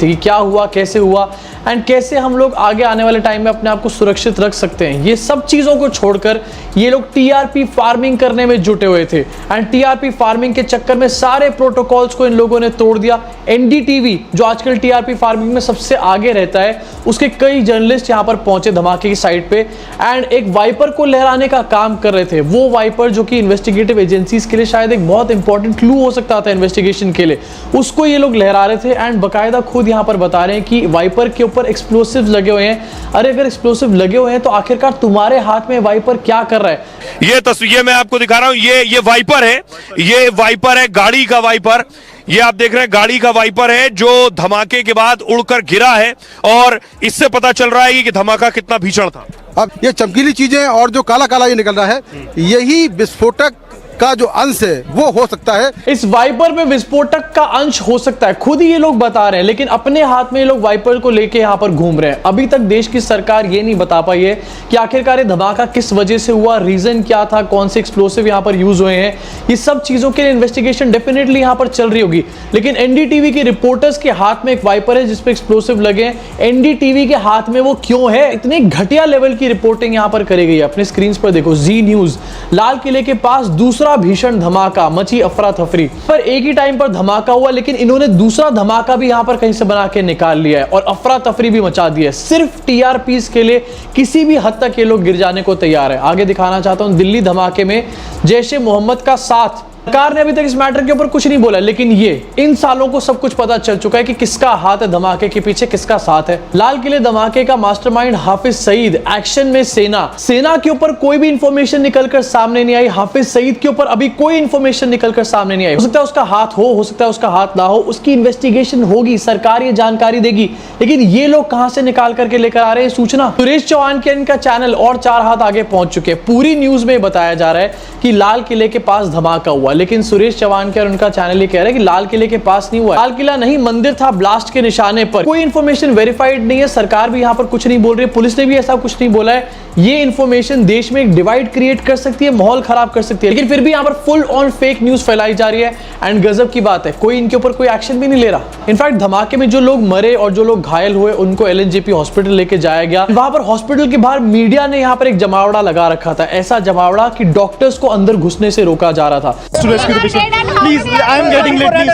कि क्या हुआ, कैसे हुआ एंड कैसे हम लोग आगे आने वाले टाइम में अपने आप को सुरक्षित रख सकते हैं। ये सब चीज़ों को छोड़कर ये लोग टीआरपी फार्मिंग करने में जुटे हुए थे एंड टीआरपी फार्मिंग के चक्कर में सारे प्रोटोकॉल्स को इन लोगों ने तोड़ दिया। एनडीटीवी जो आजकल टीआरपी फार्मिंग में सबसे आगे रहता है, उसके कई जर्नलिस्ट यहाँ पर पहुंचे धमाके की साइट पे एंड एक वाइपर को लहराने का काम कर रहे थे। वो वाइपर जो कि इन्वेस्टिगेटिव एजेंसीज के लिए शायद एक बहुत इंपॉर्टेंट क्लू हो सकता था इन्वेस्टिगेशन के लिए, उसको ये लोग लहरा रहे थे एंड बकायदा खुद यहाँ पर बता रहे हैं कि वाइपर के ऊपर एक्सप्लोसिव लगे हुए हैं। अरे अगर एक्सप्लोसिव लगे हुए हैं तो आखिरकार तुम्हारे हाथ में वाइपर क्या कर रहा है? ये तस्वीर मैं आपको दिखा रहा हूं, ये वाइपर है, ये वाइपर है, गाड़ी का वाइपर। ये आप देख रहे हैं गाड़ी का वाइपर है जो धमाके के बाद उड़कर गिरा है और इससे पता चल रहा है कि धमाका कितना भीषण था। अब ये चमकीली चीजें और जो काला काला ये निकल रहा है, यही विस्फोटक का जो अंश है वो हो सकता है। इस वाइपर में विस्फोटक का अंश हो सकता है, खुद ही ये लोग बता रहे हैं, लेकिन अपने हाथ में ये लोग वाइपर को लेके यहाँ पर घूम रहे हैं। अभी तक देश की सरकार ये नहीं बता पाई है कि आखिरकार ये धमाका किस वजह से हुआ, रीजन क्या था, कौन से एक्सप्लोसिव यहाँ पर यूज हुए हैं। ये सब चीजों के लिए इन्वेस्टिगेशन डेफिनेटली यहाँ पर चल रही होगी, लेकिन एनडीटीवी के रिपोर्टर्स के हाथ में एक वाइपर है जिसपे एक्सप्लोसिव लगे हैं। एनडीटीवी के हाथ में वो क्यों है? इतनी घटिया लेवल की रिपोर्टिंग यहाँ पर करी गई है। अपने स्क्रीन पर देखो, जी न्यूज, लाल किले के पास दूसरा भीषण धमाका, मची अफरा तफरी। पर एक ही टाइम पर धमाका हुआ, लेकिन इन्होंने दूसरा धमाका भी यहां पर कहीं से बना के निकाल लिया है और अफरा तफरी भी मचा दी है। सिर्फ टीआरपीस के लिए किसी भी हद तक ये लोग गिर जाने को तैयार है। आगे दिखाना चाहता हूं, दिल्ली धमाके में जैश ए मोहम्मद का साथ। सरकार ने अभी तक इस मैटर के ऊपर कुछ नहीं बोला, लेकिन ये इन सालों को सब कुछ पता चल चुका है कि किसका हाथ है धमाके के पीछे, किसका साथ है। लाल किले धमाके का मास्टरमाइंड हाफिज सईद, एक्शन में सेना के ऊपर कोई भी इंफॉर्मेशन निकलकर सामने नहीं आई। हाफिज सईद के ऊपर अभी कोई इंफॉर्मेशन निकलकर सामने नहीं आई। हो सकता है उसका हाथ हो सकता है उसका हाथ ना हो, उसकी इन्वेस्टिगेशन होगी, सरकार ये जानकारी देगी, लेकिन ये लोग कहां से निकाल करके लेकर आ रहे हैं सूचना? सुरेश चौहान के इनका चैनल और 4 हाथ आगे पहुंच चुके हैं। पूरी न्यूज में बताया जा रहा है कि लाल किले के पास धमाका हुआ, लेकिन सुरेश चौहान के और उनका चैनल ये कह रहा है कि लाल किले के पास नहीं हुआ। लाल किला नहीं, मंदिर था ब्लास्ट के निशाने पर। कोई इंफॉर्मेशन वेरीफाइड नहीं है, सरकार भी यहां पर कुछ नहीं बोल रही है, पुलिस ने भी ऐसा कुछ नहीं बोला है। ये इंफॉर्मेशन देश में एक डिवाइड क्रिएट कर सकती है, माहौल खराब कर सकती है, लेकिन फिर भी यहां पर फुल ऑन फेक न्यूज फैलाई जा रही है एंड गजब की बात है, कोई इनके ऊपर कोई एक्शन भी नहीं ले रहा। इनफैक्ट धमाके में जो लोग मरे और जो लोग घायल हुए उनको एलएनजेपी हॉस्पिटल लेके जाया गया। वहां पर हॉस्पिटल के बाहर मीडिया ने यहां पर एक जमावड़ा लगा रखा था, ऐसा जमावड़ा कि डॉक्टर्स को अंदर घुसने से रोका जा रहा था। Please I am getting late please.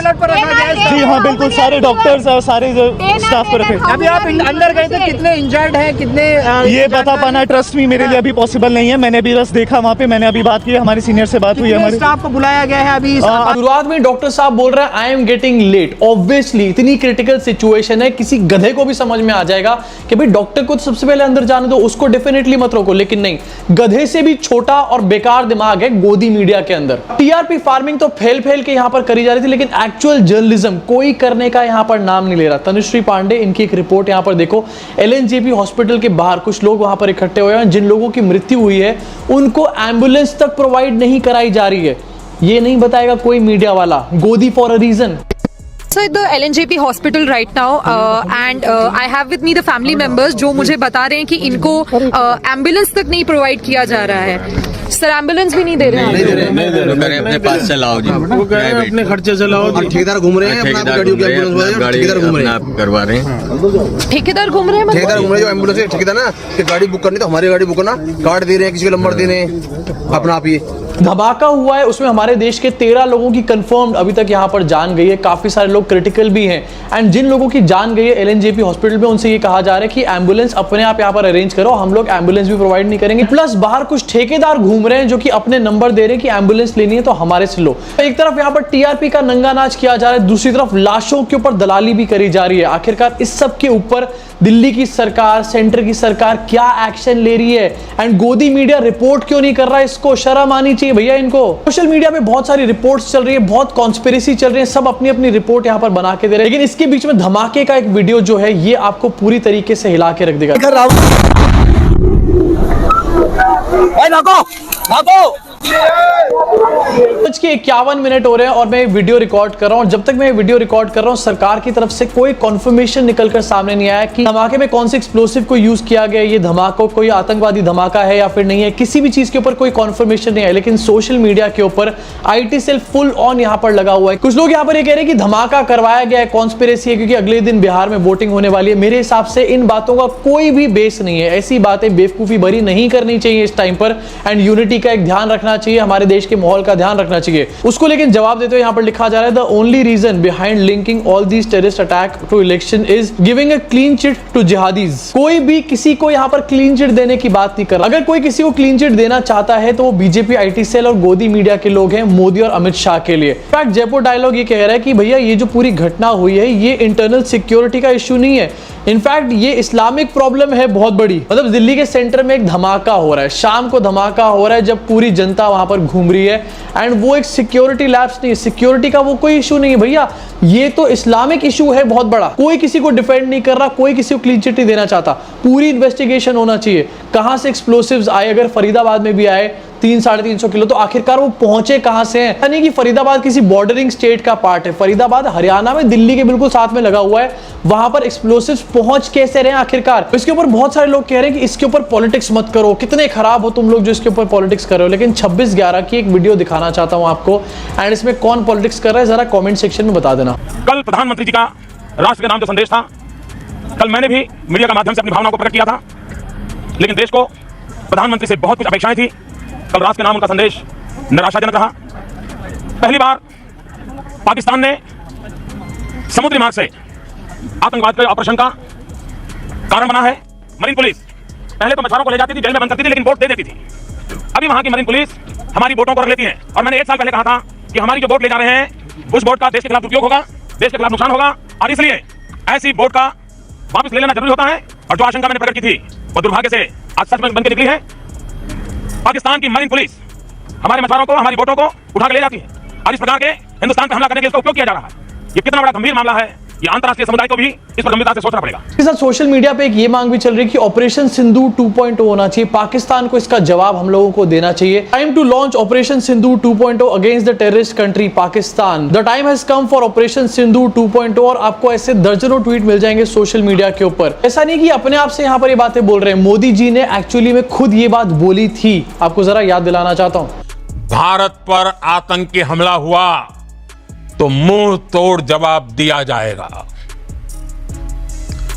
जी हाँ बिल्कुल, सारे डॉक्टर्स और सारे स्टाफ को रखे। अभी आप अंदर गए थे, कितने इंजर्ड हैं, कितने ये बता पाना ट्रस्ट मी मेरे लिए अभी पॉसिबल नहीं है। मैंने अभी बस देखा वहाँ पे, मैंने अभी बात की, हमारे सीनियर से बात हुई, हमारे स्टाफ को बुलाया गया है। अभी शुरुआत में डॉक्टर साहब बोल रहे हैं I am getting late. Obviously इतनी क्रिटिकल सिचुएशन है, किसी गधे को भी समझ में आ जाएगा कि भाई डॉक्टर को तो सबसे पहले अंदर जाने दो, उसको डेफिनेटली मत रोको, लेकिन नहीं, गधे से भी छोटा और बेकार दिमाग है गोदी मीडिया के अंदर। टीआरपी फार्मिंग तो फैल के यहां पर करी जा रही थी, लेकिन एक्चुअल जर्नलिज्म कोई करने का यहां पर नाम नहीं ले रहा। तनुश्री पांडे, इनकी एक रिपोर्ट यहां पर देखो, एलएनजेपी हॉस्पिटल के बाहर कुछ लोग वहां पर इकट्ठे हुए हैं, जिन लोगों की मृत्यु हुई है उनको एम्बुलेंस तक प्रोवाइड नहीं कराई जा रही है। ये नहीं बताएगा कोई मीडिया वाला, गोदी for a reason. So at the LNJP hospital right now and I have with me the family members जो मुझे बता रहे हैं कि इनको एम्बुलेंस तक नहीं प्रोवाइड किया जा रहा है। सर एम्बुलेंस भी नहीं दे रहे हैं, अपने पास चलाओ जी, अपने खर्चे चलाओ। ठेकेदार घूम रहे हैं, ठेकेदार घूम रहे हैं, करवा रहे हैं, ठेकेदार घूम रहे हैं, ठेकेदार घूम रहे हैं। जो एम्बुलेंस ठेकेदार ना कि गाड़ी बुक करनी तो हमारी गाड़ी बुक करना, कार्ड दे रहे हैं, किसी को नंबर दे रहे हैं, अपना आप ये धमाका हुआ है उसमें हमारे देश के 13 लोगों की कंफर्म्ड अभी तक यहां पर जान गई है। काफी सारे लोग क्रिटिकल भी हैं एंड जिन लोगों की जान गई है एलएनजेपी हॉस्पिटल में, उनसे ये कहा जा रहा है कि एम्बुलेंस अपने आप यहां पर अरेंज करो, हम लोग एम्बुलेंस भी प्रोवाइड नहीं करेंगे। प्लस बाहर कुछ ठेकेदार घूम रहे हैं जो कि अपने नंबर दे रहे हैं कि एम्बुलेंस लेनी है तो हमारे से लो। एक तरफ यहां पर टीआरपी का नंगा नाच किया जा रहा है, दूसरी तरफ लाशों के ऊपर दलाली भी करी जा रही है। आखिरकार इस सब के ऊपर दिल्ली की सरकार, सेंटर की सरकार क्या एक्शन ले रही है एंड गोदी मीडिया रिपोर्ट क्यों नहीं कर रहा है? इसको शर्म आनी चाहिए भैया इनको। सोशल मीडिया पे बहुत सारी रिपोर्ट्स चल रही है, बहुत कॉन्स्पिरेसी चल रही है, सब अपनी अपनी रिपोर्ट यहां पर बना के दे रहे हैं, लेकिन इसके बीच में धमाके का एक वीडियो जो है ये आपको पूरी तरीके से हिला के रख देगा। बज के 51 मिनट हो रहे हैं और मैं वीडियो रिकॉर्ड कर रहा हूं। जब तक मैं वीडियो रिकॉर्ड कर रहा हूं, सरकार की तरफ से कोई कंफर्मेशन निकलकर सामने नहीं आया कि धमाके में कौन से एक्सप्लोसिव को यूज किया गया, ये धमाका कोई आतंकवादी धमाका है या फिर नहीं है, किसी भी चीज के ऊपर कोई कंफर्मेशन नहीं है। लेकिन सोशल मीडिया के ऊपर आईटी सेल फुल ऑन यहां पर लगा हुआ है। कुछ लोग यहां पर ये कह रहे हैं कि धमाका करवाया गया है, कॉन्स्पिरेसी है क्योंकि अगले दिन बिहार में वोटिंग होने वाली है। मेरे हिसाब से इन बातों का कोई भी बेस नहीं है। ऐसी बातें बेवकूफी भरी नहीं करनी चाहिए इस टाइम पर। एंड यूनिटी का एक ध्यान रखना चाहिए, हमारे देश के माहौल का ध्यान रखना चाहिए उसको। लेकिन जवाब देते हुए यहां पर लिखा जा रहा है the only reason behind linking all these terrorist attack to election is giving a clean chit to jihadis. कोई भी किसी को यहां पर क्लीन चिट देने की बात नहीं कर रहा। अगर कोई किसी को क्लीन चिट देना चाहता है तो वो बीजेपी, आईटी सेल और गोदी मीडिया के लोग हैं, मोदी और अमित शाह के लिए। इनफैक्ट जयपुर डायलॉग ये कह रहा है कि भैया ये जो पूरी घटना हुई है ये इंटरनल सिक्योरिटी का इश्यू नहीं है, इनफैक्ट ये इस्लामिक प्रॉब्लम है बहुत बड़ी। मतलब दिल्ली के सेंटर में एक धमाका हो रहा है, शाम को धमाका हो रहा है जब पूरी जनता वहां पर घूम रही है, एंड वो एक सिक्योरिटी लैप्स नहीं है, सिक्योरिटी का वो कोई इशू नहीं है भैया, ये तो इस्लामिक इशू है बहुत बड़ा। कोई किसी को डिफेंड नहीं कर रहा, कोई किसी को क्लीन चिट नहीं देना चाहता। पूरी इन्वेस्टिगेशन होना चाहिए, कहां से एक्सप्लोसिव्स आए, अगर फरीदाबाद में भी आए 300-350 किलो तो आखिरकार वो पहुंचे कहां से हैं। यानी कि फरीदाबाद किसी बॉर्डरिंग स्टेट का पार्ट है, फरीदाबाद हरियाणा में दिल्ली के बिल्कुल साथ में लगा हुआ है, वहां पर एक्सप्लोसिव्स पहुंच कैसे रहे आखिरकार। इसके ऊपर बहुत सारे लोग कह रहे हैं कि इसके ऊपर पॉलिटिक्स मत करो, कितने खराब हो तुम लोग जो इसके ऊपर पॉलिटिक्स कर रहे हो। लेकिन 26/11 की एक वीडियो दिखाना चाहता हूं आपको, एंड इसमें कौन पॉलिटिक्स कर रहा है जरा कॉमेंट सेक्शन में बता देना। कल प्रधानमंत्री जी का राष्ट्र के नाम जो संदेश था, कल मैंने भी मीडिया के माध्यम से अपनी भावनाओं को प्रकट किया था, लेकिन देश को प्रधानमंत्री से बहुत कुछ अपेक्षाएं थी। कल राष्ट्र के नाम उनका संदेश निराशाजनक रहा। पहली बार पाकिस्तान ने समुद्री मार्ग से आतंकवाद के ऑपरेशन का कारण बना है। मरीन पुलिस पहले तो मछुआरों को ले जाती थी, जेल में बंद करती थी, लेकिन बोट दे देती थी। अभी वहां की मरीन पुलिस हमारी बोटों को रख लेती है। और मैंने 1 साल पहले कहा था कि हमारी जो बोट ले जा रहे हैं उस बोट का देश के खिलाफ उपयोग होगा, देश के खिलाफ नुकसान होगा, और इसलिए ऐसी बोट का वापस ले लेना जरूरी होता है। और जो आशंका मैंने प्रकट की थी वो दुर्भाग्य से आज सच में बनकर निकली है। पाकिस्तान की मरीन पुलिस हमारे मछुआरों को, हमारी बोटों को उठा के ले जाती है, और इस प्रकार के हिंदुस्तान पर हमला करने के लिए इसका उपयोग किया जा रहा है। ये कितना बड़ा गंभीर मामला है, ये अंतर्राष्ट्रीय समुदाय को भी इस पर गंभीरता से सोचना पड़ेगा। इसके साथ सोशल मीडिया पे एक ये मांग भी चल रही है कि ऑपरेशन सिंदूर 2.0 होना चाहिए, पाकिस्तान को इसका जवाब हम लोगों को देना चाहिए। Time to launch operation Sindoor 2.0 against the terrorist country Pakistan. The time has come for operation Sindoor 2.0। और आपको ऐसे दर्जनों ट्वीट मिल जाएंगे सोशल मीडिया के ऊपर। ऐसा नहीं कि अपने आप से यहाँ पर ये बातें बोल रहे हैं, मोदी जी ने एक्चुअली में खुद ये बात बोली थी। आपको जरा याद दिलाना चाहता हूँ, भारत पर आतंकी हमला हुआ तो मुंह तोड़ जवाब दिया जाएगा।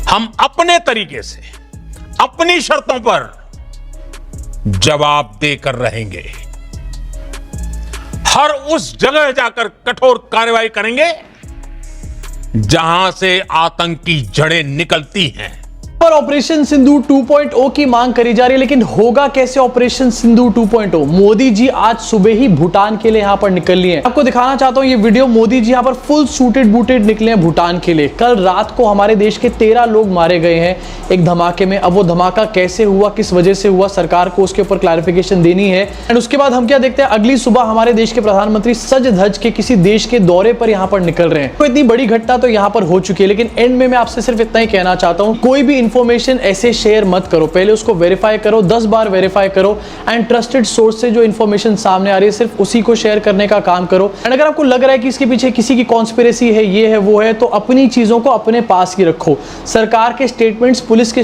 हम अपने तरीके से अपनी शर्तों पर जवाब देकर रहेंगे। हर उस जगह जाकर कठोर कार्रवाई करेंगे जहां से आतंकी जड़ें निकलती हैं। पर ऑपरेशन सिंदूर 2.0 की मांग करी जा रही है, लेकिन होगा कैसे ऑपरेशन सिंदूर 2.0? मोदी जी आज सुबह ही भूटान के लिए यहां पर निकल लिए हैं। आपको दिखाना चाहता हूं ये वीडियो। मोदी जी यहां पर फुल सूटेड बूटेड निकले हैं भूटान के लिए। कल रात को हमारे देश के 13 लोग मारे गए हैं एक धमाके में। अब वो धमाका कैसे हुआ, किस वजह से हुआ, सरकार को उसके ऊपर क्लैरिफिकेशन देनी है। एंड उसके बाद हम क्या देखते हैं, अगली सुबह हमारे देश के प्रधानमंत्री सज धज के किसी देश के दौरे पर यहां पर निकल रहे हैं। तो इतनी बड़ी घटना तो यहां पर हो चुकी है, लेकिन एंड में मैं आपसे सिर्फ इतना ही कहना चाहता हूं, कोई भी इंफॉर्मेशन ऐसे शेयर मत करो, पहले उसको वेरीफाई करो, 10 बार वेरीफाई करो, एंड ट्रस्टेड सोर्स से जो इंफॉर्मेशन सामने आ रही है सिर्फ उसी को शेयर करने का काम करो। एंड अगर आपको लग रहा है कि इसके पीछे किसी की कॉन्स्पिरेसी है, ये है वो है, तो अपनी चीजों को अपने पास ही रखो। सरकार के स्टेटमेंट्स, पुलिस के